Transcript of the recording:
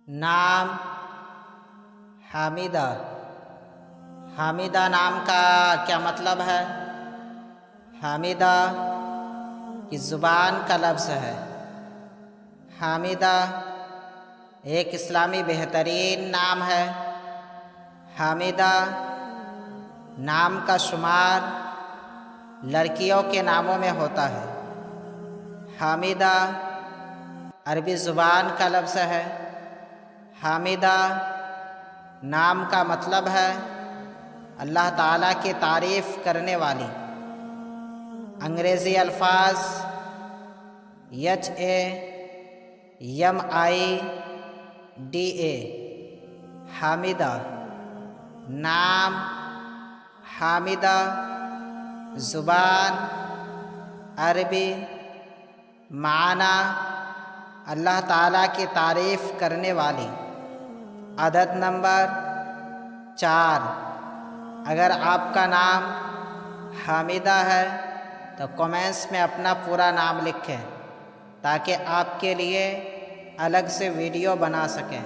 नाम हामिदा। हामिदा नाम का क्या मतलब है? हामिदा की ज़ुबान का लफ्ज़ है। हामिदा एक इस्लामी बेहतरीन नाम है। हामिदा नाम का शुमार लड़कियों के नामों में होता है। हामिदा अरबी ज़ुबान का लफ्ज़ है। हामिदा नाम का मतलब है अल्लाह ताला की तारीफ़ करने वाली। अंग्रेज़ी अल्फाज HAMIDA हामिदा नाम, हामिदा ज़ुबान अरबी, माना अल्लाह ताला की तारीफ़ करने वाली। अदद नंबर 4, अगर आपका नाम हामिदा है तो कमेंट्स में अपना पूरा नाम लिखें ताकि आपके लिए अलग से वीडियो बना सकें।